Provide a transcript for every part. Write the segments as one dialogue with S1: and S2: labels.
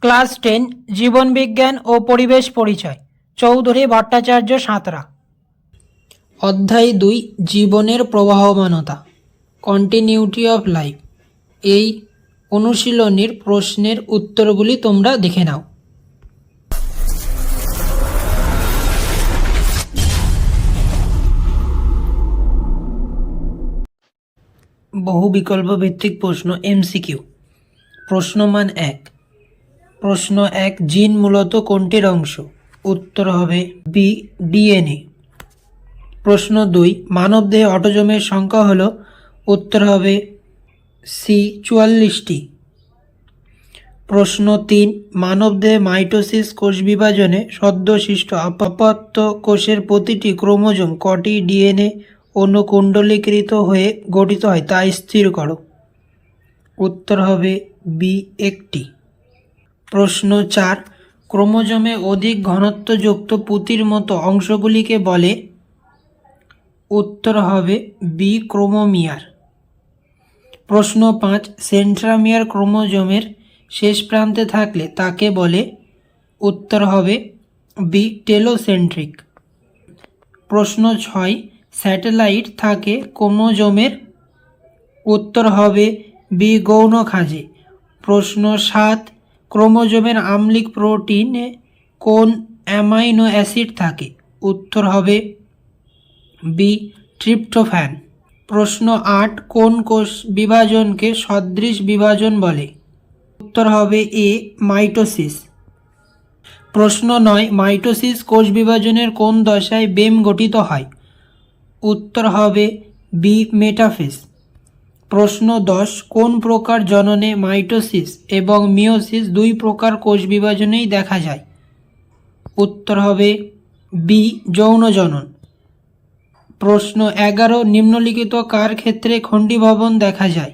S1: Class 10 জীবনবিজ্ঞান ও পরিবেশ পরিচয় চৌধুরী ভট্টাচার্য সাঁতরা। অধ্যায় 2 জীবনের প্রবাহমানতা কন্টিনিউটি অফ লাইফ। এই অনুশীলনীর প্রশ্নের উত্তরগুলি তোমরা দেখে নাও। বহু বিকল্প ভিত্তিক প্রশ্ন এমসিকিউ। প্রশ্নমান 1। প্রশ্ন 1, জিন মূলত কোনটির অংশ? উত্তর হবে বি, ডিএনএ। প্রশ্ন 2, মানবদেহে অটোজোমের সংখ্যা হল? উত্তর হবে সি, 44টি। প্রশ্ন 3, মানবদেহে মাইটোসিস কোষ বিভাজনে সদ্য সৃষ্ট অপত্য কোষের প্রতিটি ক্রোমোজোম কটি ডিএনএ অনুকুণ্ডলীকৃত হয়ে গঠিত হয় তা স্থির করো। উত্তর হবে বি, 1টি। প্রশ্ন 4, ক্রোমোজোমে অধিক ঘনত্বযুক্ত পুঁতির মতো অংশগুলিকে বলে? উত্তর হবে বি, ক্রোমোমিয়ার। প্রশ্ন 5, সেন্ট্রামিয়ার ক্রোমোজোমের শেষ প্রান্তে থাকলে তাকে বলে? উত্তর হবে বি, টেলোসেন্ট্রিক। প্রশ্ন 6, স্যাটেলাইট থাকে ক্রোমোজোমের? উত্তর হবে বি, গৌণ খাঁজে। প্রশ্ন 7, ক্রোমোজোমের আম্লিক প্রোটিনে কোন অ্যামাইনো অ্যাসিড থাকে? উত্তর হবে বি, ট্রিপ্টোফ্যান। প্রশ্ন 8, কোন কোষ বিভাজনকে সদৃশ বিভাজন বলে? উত্তর হবে এ, মাইটোসিস। প্রশ্ন 9, মাইটোসিস কোষ বিভাজনের কোন দশায় বেম গঠিত হয়? উত্তর হবে বি, মেটাফেজ। প্রশ্ন 10, কোন প্রকার জননে মাইটোসিস এবং মিওসিস দুই প্রকার কোষ বিভাজনেই দেখা যায়? উত্তর হবে বি, যৌন জনন। প্রশ্ন 11, নিম্নলিখিত কার ক্ষেত্রে খণ্ডীভবন দেখা যায়?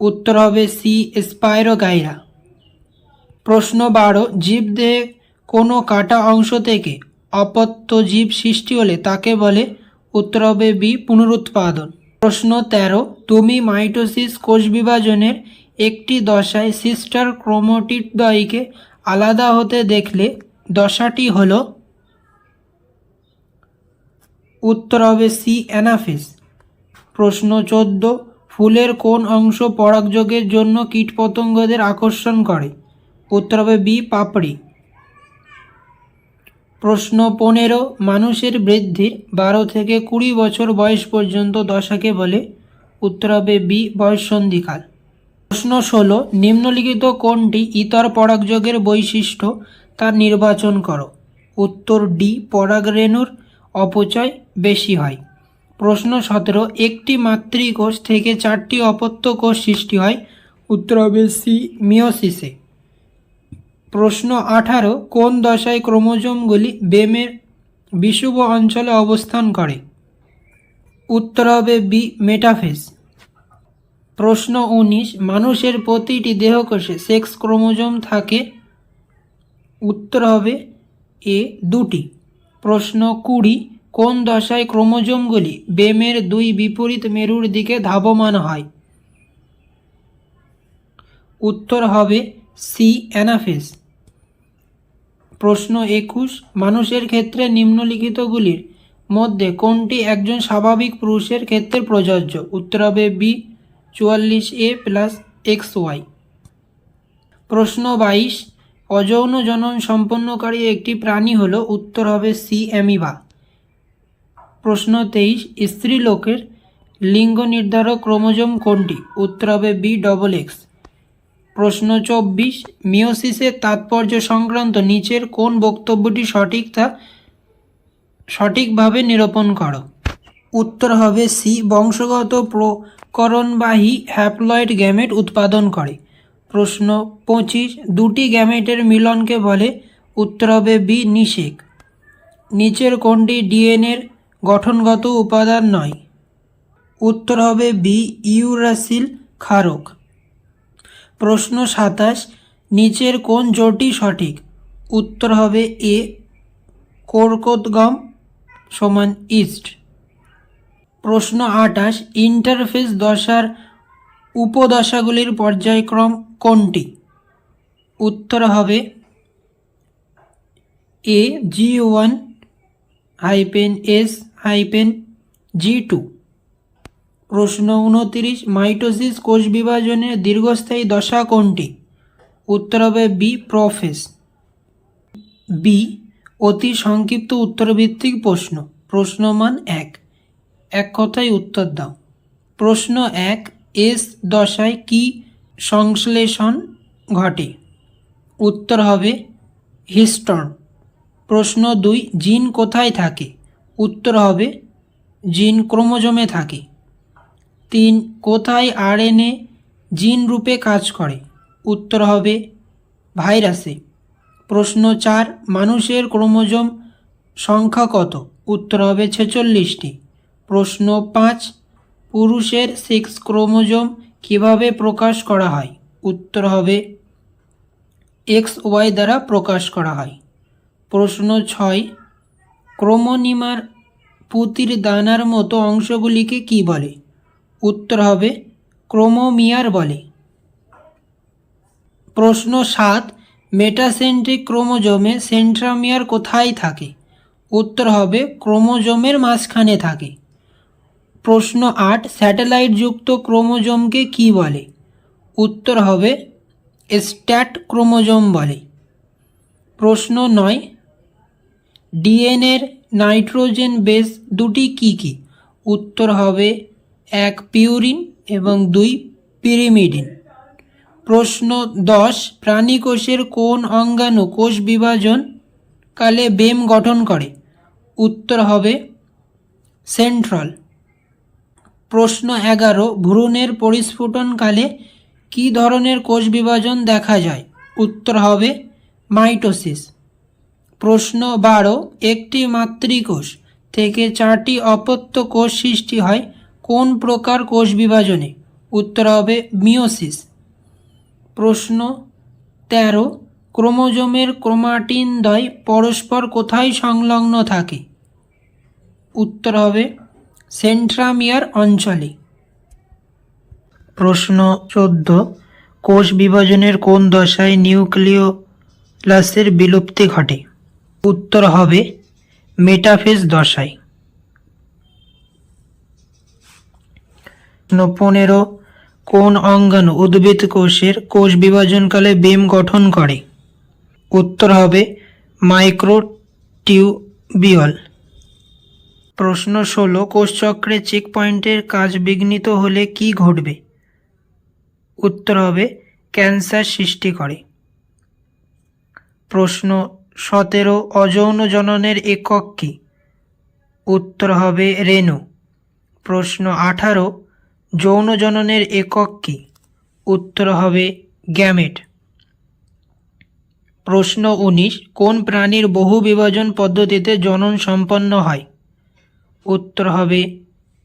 S1: উত্তর হবে সি, স্পাইরোগাইরা। প্রশ্ন 12, জীবদেহে কোনো কাটা অংশ থেকে অপত্য জীব সৃষ্টি হলে তাকে বলে? উত্তর হবে বি, পুনরুৎপাদন। প্রশ্ন 13, তুমি মাইটোসিস কোষ বিভাজনের একটি দশায় সিস্টার ক্রোমাটিডদ্বয়কে আলাদা হতে দেখলে দশাটি হল? উত্তর হবে সি, অ্যানাফেজ। প্রশ্ন 14, ফুলের কোন অংশ পরাগযোগের জন্য কীটপতঙ্গদের আকর্ষণ করে? উত্তর হবে বি, পাপড়ি। প্রশ্ন 15, মানুষের বৃদ্ধির 12 থেকে 20 বছর বয়স পর্যন্ত দশাকে বলে? উত্তর হবে বি, বয়ঃসন্ধিকাল। প্রশ্ন 16, নিম্নলিখিত কোনটি ইতর পরাগযোগের বৈশিষ্ট্য তা নির্বাচন করো? উত্তর ডি, পরাগরেণুর অপচয় বেশি হয়। প্রশ্ন 17, একটি মাতৃকোষ থেকে 4টি অপত্য কোষ সৃষ্টি হয়? উত্তর হবে সি, মিওসিসে। প্রশ্ন 18, কোন দশায় ক্রোমোজোমগুলি বেমের বিষুব অঞ্চলে অবস্থান করে? উত্তর হবে বি, মেটাফেজ। প্রশ্ন 19, মানুষের প্রতিটি দেহকোষে সেক্স ক্রোমোজোম থাকে? উত্তর হবে এ, 2টি। প্রশ্ন 20, কোন দশায় ক্রোমোজোমগুলি বেমের দুই বিপরীত মেরুর দিকে ধাবমান হয়? উত্তর হবে সি, অ্যানাফেজ। প্রশ্ন 21, মানুষের ক্ষেত্রে নিম্নলিখিতগুলির মধ্যে কোনটি একজন স্বাভাবিক পুরুষের ক্ষেত্রে প্রযোজ্য? উত্তর হবে বি, 44A প্লাস XY। প্রশ্ন 22, অযৌন জনন সম্পন্নকারী একটি প্রাণী হল? উত্তর হবে সি, অ্যামিবা। প্রশ্ন 23, স্ত্রীলোকের লিঙ্গ নির্ধারক ক্রোমোজোম কোনটি? উত্তর হবে বি, XX। প্রশ্ন 24, মিওসিসের তাৎপর্য সংক্রান্ত নিচের কোন বক্তব্যটি সঠিক তা সঠিকভাবে নিরূপণ করো? উত্তর হবে সি, বংশগত প্রকরণবাহী হ্যাপ্লয়েড গ্যামেট উৎপাদন করে। প্রশ্ন 25, দুটি গ্যামেটের মিলনকে বলে? উত্তর হবে বি, নিষেক। নিচের কোনটি ডিএনএর গঠনগত উপাদান নয়? উত্তর হবে বি, ইউরাসিল ক্ষারক। প্রশ্ন 27, নিচের কোন জোটটি সঠিক? উত্তর হবে এ, কোরকোদ্গম সমান ইস্ট। প্রশ্ন 28, ইন্টারফেজ দশার উপদশাগুলির পর্যায়ক্রম কোনটি? উত্তর হবে এ G1-S-G2। প্রশ্ন 29, মাইটোসিস কোষ বিভাজনের দীর্ঘস্থায়ী দশা কোনটি? উত্তর হবে বি প্রোফেজ। বি অতি সংক্ষিপ্ত উত্তরভিত্তিক প্রশ্ন। প্রশ্নমান 1, এক কথায় উত্তর দাও। প্রশ্ন 1, এস দশায় কি সংশ্লেষণ ঘটে? উত্তর হবে হিস্টোন। প্রশ্ন 2, জিন কোথায় থাকে? উত্তর হবে জিন ক্রোমোজোমে থাকে। 3, কোথায় আরএনএ জিন রূপে কাজ করে? উত্তর হবে ভাইরাসে। প্রশ্ন 4, মানুষের ক্রোমোজোম সংখ্যা কত? উত্তর হবে 46টি। প্রশ্ন 5, পুরুষের সেক্স ক্রোমোজোম কিভাবে প্রকাশ করা হয়? উত্তর হবে XY দ্বারা প্রকাশ করা হয়। প্রশ্ন 6, ক্রোমোনিমার পুঁতির দানার মতো অংশগুলিকে কি বলে? উত্তর হবে ক্রোমোমিয়ার বলে। প্রশ্ন 7, মেটাসেন্ট্রিক ক্রোমোজোমে সেন্ট্রোমিয়ার কোথায় থাকে? উত্তর হবে ক্রোমোজোমের মাঝখানে থাকে। প্রশ্ন 8, স্যাটেলাইটযুক্ত ক্রোমোজোমকে কি বলে? উত্তর হবে স্ট্যাট ক্রোমোজোম বলে। প্রশ্ন 9, ডিএনএর নাইট্রোজেন বেস দুটি কি কি? উত্তর হবে 1 পিউরিন এবং 2 পিরিমিডিন। প্রশ্ন 10, প্রাণীকোষের কোন অঙ্গাণু কোষ বিভাজন কালে বেম গঠন করে? উত্তর হবে সেন্ট্রল। প্রশ্ন 11, ভ্রূণের পরিস্ফুটনকালে কি ধরনের কোষ বিভাজন দেখা যায়? উত্তর হবে মাইটোসিস। প্রশ্ন 12, একটি মাতৃকোষ থেকে 4টি অপত্য কোষ সৃষ্টি হয় কোন প্রকার কোষ বিভাজনে? উত্তর হবে মিওসিস। প্রশ্ন 13, ক্রোমোজোমের ক্রোমাটিনদ্বয় পরস্পর কোথায় সংলগ্ন থাকে? উত্তর হবে সেন্ট্রোমিয়ার অঞ্চলে। প্রশ্ন 14, কোষ বিভাজনের কোন দশায় নিউক্লিওলাসের বিলুপ্তি ঘটে? উত্তর হবে মেটাফেজ দশায়। প্রশ্ন 15, কোন অঙ্গাণু উদ্ভিদ কোষের কোষ বিভাজনকালে বেম গঠন করে? উত্তর হবে মাইক্রোটিউবিউল। প্রশ্ন 16, কোষচক্রে চেক পয়েন্টের কাজ বিঘ্নিত হলে কি ঘটবে? উত্তর হবে ক্যান্সার সৃষ্টি করে। প্রশ্ন 17, অযৌন জননের একক কি? উত্তর হবে রেণু। প্রশ্ন 18, যৌন জননের একক কি? উত্তর হবে গ্যামেট। প্রশ্ন 19, কোন প্রাণীর বহু বিভাজন পদ্ধতিতে জনন সম্পন্ন হয়? উত্তর হবে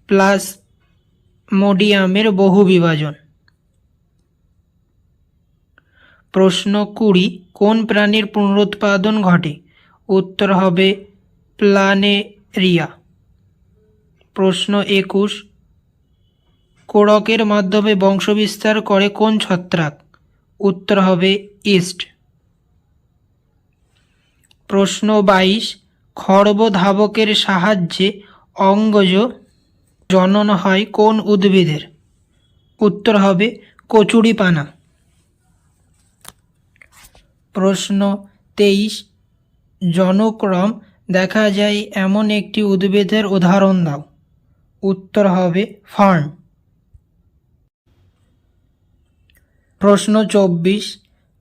S1: প্লাজমোডিয়ামের বহু বিভাজন। প্রশ্ন 20, কোন প্রাণীর পুনরুৎপাদন ঘটে? উত্তর হবে প্ল্যানেরিয়া। প্রশ্ন 21, কোড়কের মাধ্যমে বংশবিস্তার করে কোন ছত্রাক? উত্তর হবে ইস্ট। প্রশ্ন 22, খর্বধাবকের সাহায্যে অঙ্গজ জনন হয় কোন উদ্ভিদের? উত্তর হবে কচুরিপানা। প্রশ্ন 23, জনক্রম দেখা যায় এমন একটি উদ্ভিদের উদাহরণ দাও। উত্তর হবে ফার্ন। প্রশ্ন 24,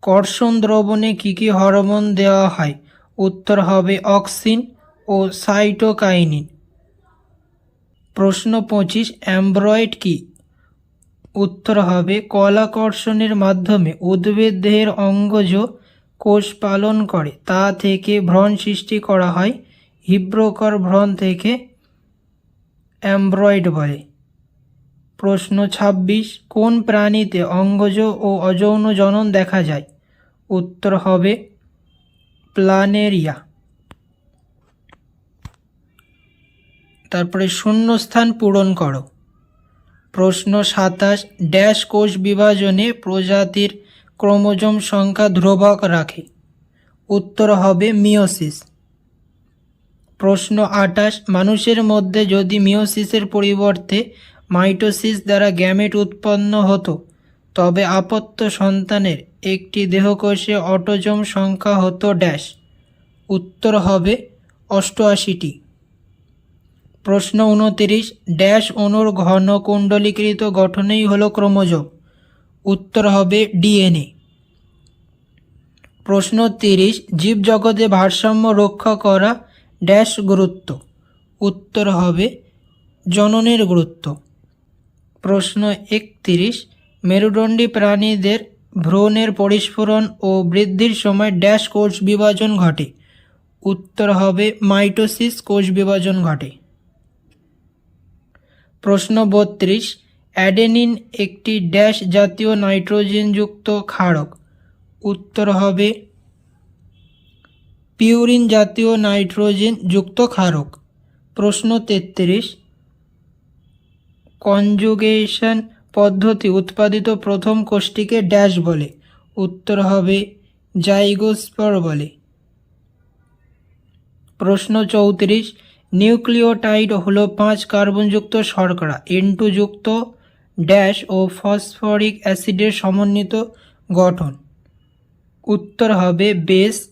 S1: কর্ষণ দ্রবণে কী কী হরমোন দেওয়া হয়? উত্তর হবে অক্সিন ও সাইটোকাইনিন। প্রশ্ন 25, অ্যামব্রয়েড কি? উত্তর হবে কলাকর্ষণের মাধ্যমে উদ্ভিদ দেহের অঙ্গজ কোষ পালন করে তা থেকে ভ্রূণ সৃষ্টি করা হয়। হিব্রকর ভ্রূণ থেকে অ্যামব্রয়েড বলে। প্রশ্ন 26, কোন প্রাণীতে অঙ্গজ ও অযৌন জনন দেখা যায়? উত্তর হবে প্ল্যানেরিয়া। তারপরে শূন্যস্থান পূরণ করো। প্রশ্ন 27, ড্যাশ কোষ বিভাজনে প্রজাতির ক্রোমোজোম সংখ্যা ধ্রুবক রাখে? উত্তর হবে মিওসিস। প্রশ্ন 28, মানুষের মধ্যে যদি মিওসিসের পরিবর্তে মাইটোসিস দ্বারা গ্যামেট উৎপন্ন হতো তবে আপত্য সন্তানের একটি দেহকোষে অটোজোম সংখ্যা হতো ড্যাশ? উত্তর হবে 88টি। প্রশ্ন 29, ড্যাশ অণুর ঘন কুণ্ডলীকৃত গঠনেই হলো ক্রোমোজোম? উত্তর হবে ডিএনএ। প্রশ্ন 30, জীবজগতে ভারসাম্য রক্ষা করা ড্যাশ গুরুত্ব? উত্তর হবে জননের গুরুত্ব। প্রশ্ন 31, মেরুদণ্ডী প্রাণীদের ভ্রূণের পরিস্ফুরণ ও বৃদ্ধির সময় ড্যাশ কোষ বিভাজন ঘটে? উত্তর হবে মাইটোসিস কোষ বিভাজন ঘটে। প্রশ্ন 32, অ্যাডেনিন একটি ড্যাশ জাতীয় নাইট্রোজেনযুক্ত ক্ষারক? উত্তর হবে পিউরিন জাতীয় নাইট্রোজেন যুক্ত ক্ষারক। প্রশ্ন 33, কনজুগেশন পদ্ধতি উৎপাদিত প্রথম কোষটিকে ড্যাশ বলে? উত্তর হবে জাইগোস্পর বলে। প্রশ্ন 34, নিউক্লিওটাইড হলো 5 কার্বনযুক্ত শর্করা N2 যুক্ত ড্যাশ ও ফসফরিক অ্যাসিডের সমন্বিত গঠন? উত্তর হবে বেস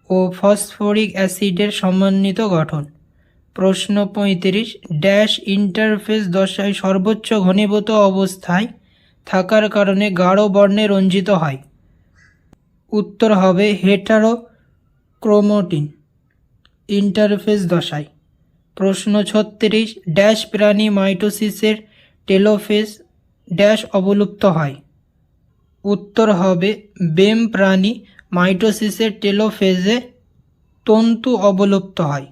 S1: ও ফসফরিক অ্যাসিডের সমন্বিত গঠন। প্রশ্ন 35, ড্যাশ ইন্টারফেস দশায় সর্বোচ্চ ঘনীভূত অবস্থায় থাকার কারণে গাঢ় বর্ণে রঞ্জিত হয়? উত্তর হবে হেটারোক্রোমোটিন ইন্টারফেস দশায়। প্রশ্ন 36, ড্যাশ প্রাণী মাইটোসিসের টেলোফেজ ড্যাশ অবলুপ্ত হয়? উত্তর হবে বেম প্রাণী মাইটোসিসের টেলোফেজে তন্তু অবলুপ্ত হয়।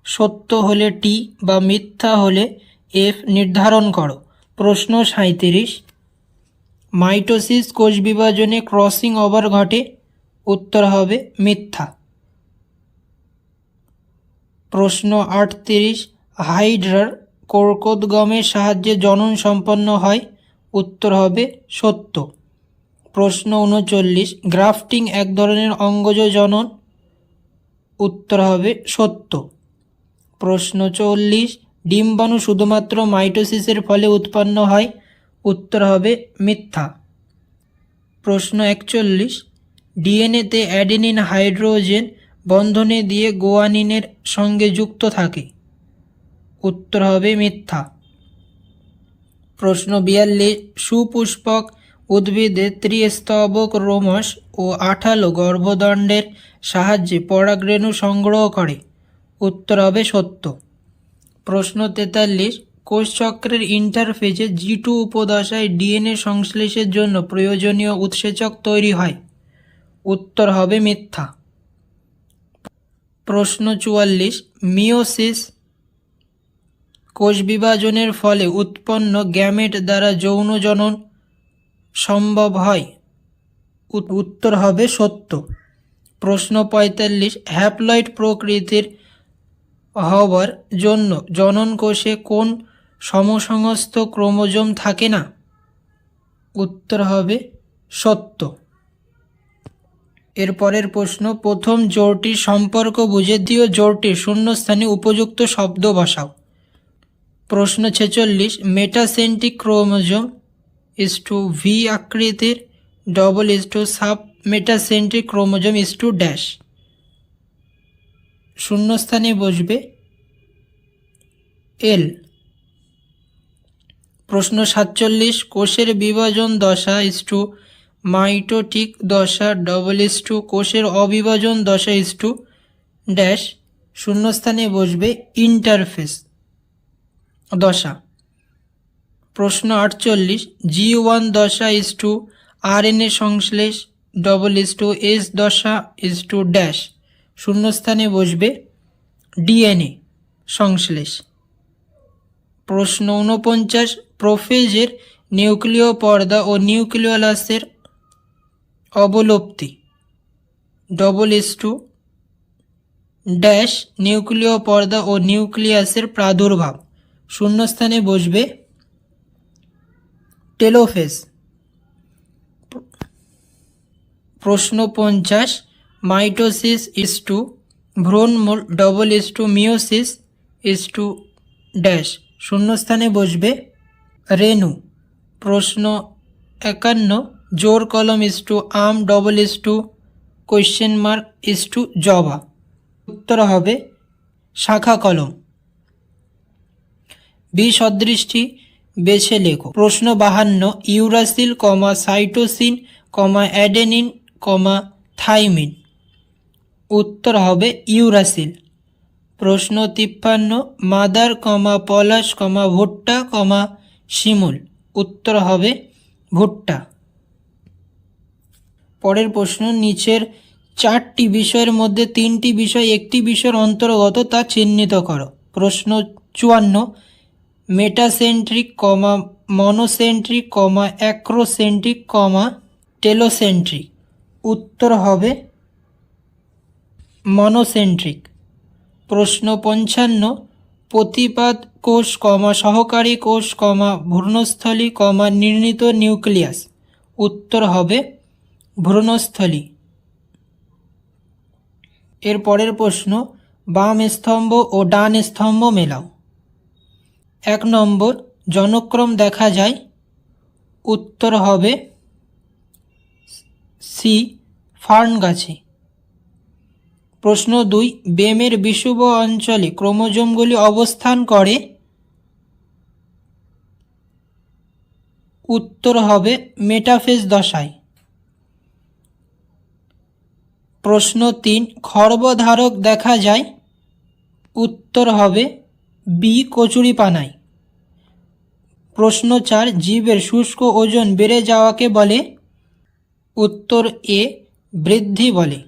S1: সত্য হলে টি বা মিথ্যা হলে এফ নির্ধারণ করো। প্রশ্ন 37, মাইটোসিস কোষ বিভাজনে ক্রসিং ওভার ঘটে? উত্তর হবে মিথ্যা। প্রশ্ন 38, হাইড্রার কর্কোদ্গমের সাহায্যে জনন সম্পন্ন হয়? উত্তর হবে সত্য। প্রশ্ন 39, গ্রাফটিং এক ধরনের অঙ্গজ জনন? উত্তর হবে সত্য। প্রশ্ন 40, ডিম্বাণু শুধুমাত্র মাইটোসিসের ফলে উৎপন্ন হয়? উত্তর হবে মিথ্যা। প্রশ্ন 41, ডিএনএতে অ্যাডেনিন হাইড্রোজেন বন্ধনে দিয়ে গুয়ানিনের সঙ্গে যুক্ত থাকে? উত্তর হবে মিথ্যা। প্রশ্ন 42, সুপুষ্পক উদ্ভিদে ত্রিস্তবক রোমশ ও আঠালো গর্ভদণ্ডের সাহায্যে পরাগরেণু সংগ্রহ করে? উত্তর হবে সত্য। প্রশ্ন 43, কোষচক্রের ইন্টারফেজে G2 উপদশায় ডিএনএ সংশ্লেষের জন্য প্রয়োজনীয় উৎসেচক তৈরি হয়? উত্তর হবে মিথ্যা। প্রশ্ন 44, মিওসিস কোষ বিভাজনের ফলে উৎপন্ন গ্যামেট দ্বারা যৌন জনন সম্ভব হয়? উত্তর হবে সত্য। প্রশ্ন 45, হ্যাপ্লয়েড প্রকৃতির হবার জন্য জনন কোষে কোন সমসংস্থ ক্রোমোজোম থাকে না? উত্তর হবে সত্য। এরপরের প্রশ্ন, প্রথম জোড়টির সম্পর্ক বুঝে দ্বিতীয় জোড়টির শূন্যস্থানে উপযুক্ত শব্দ বসাও। প্রশ্ন 46, metacentric chromosome is to V আকৃতির double is to sub metacentric chromosome is to dash? শূন্যস্থানে বসবে এল। প্রশ্ন 47, কোষের বিভাজন দশা ইজ টু মাইটোটিক দশা ডবল ইজ টু কোষের অবিভাজন দশা ইজ টু ড্যাশ? শূন্যস্থানে বসবে ইন্টারফেস দশা। প্রশ্ন 48, G1 দশা ইজ টু আরএনএ সংশ্লেষ ডবল ইজ টু এস দশা ইজ টু ড্যাশ? শূন্যস্থানে বসবে ডিএনএ সংশ্লেষ। প্রশ্ন 49, প্রোফেজের নিউক্লিয় পর্দা ও নিউক্লিওলাসের অবলুপ্তি ডবল ইজ টু ড্যাশ নিউক্লিয় পর্দা ও নিউক্লিয়াসের প্রাদুর্ভাব? শূন্যস্থানে বসবে টেলোফেজ। প্রশ্ন 50, মাইটোসিস ইজ টু ভ্রূণমূল double is to meiosis is to dash, শূন্যস্থানে বসবে রেণু। প্রশ্ন 51, জোর কলম ইজ টু আম double is to question mark is to জবা, উত্তর হবে শাখা কলম। বি সদৃশটি বেছে লেখো। প্রশ্ন 52, ইউরাসিল কমা সাইটোসিন কমা অ্যাডেনিন কমা থাইমিন, উত্তর হবে ইউরাসিল। প্রশ্ন 53, মাদার কমা পলাশ কমা ভুট্টা কমা শিমুল, উত্তর হবে ভুট্টা। পরের প্রশ্ন, নিচের 4টি বিষয়ের মধ্যে 3টি বিষয় একটি বিষয়ের অন্তর্গত তা চিহ্নিত করো। প্রশ্ন 54, মেটাসেন্ট্রিক কমা মনোসেন্ট্রিক কমা অ্যাক্রোসেন্ট্রিক কমা টেলোসেন্ট্রিক, উত্তর হবে মনোসেন্ট্রিক। প্রশ্ন 55, প্রতিপাদ কোষ কমা সহকারী কোষ কমা ভ্রূণস্থলী কমা নির্ণীত নিউক্লিয়াস, উত্তর হবে ভ্রূণস্থলী। এর পরের প্রশ্ন, বাম স্তম্ভ ও ডান স্তম্ভ মেলাও। 1 নম্বর, জনক্রম দেখা যায়, উত্তর হবে সি ফার্ন গাছে। প্রশ্ন 2, বেমের বিষুব অঞ্চলে ক্রোমোজোমগুলি অবস্থান করে, উত্তর হবে মেটাফেজ দশায়। প্রশ্ন 3, খর্বধারক দেখা যায়, উত্তর হবে বি কচুরিপানায়। প্রশ্ন 4, জীবের শুষ্ক ওজন বেড়ে যাওয়াকে বলে, উত্তর এ বৃদ্ধি বলে।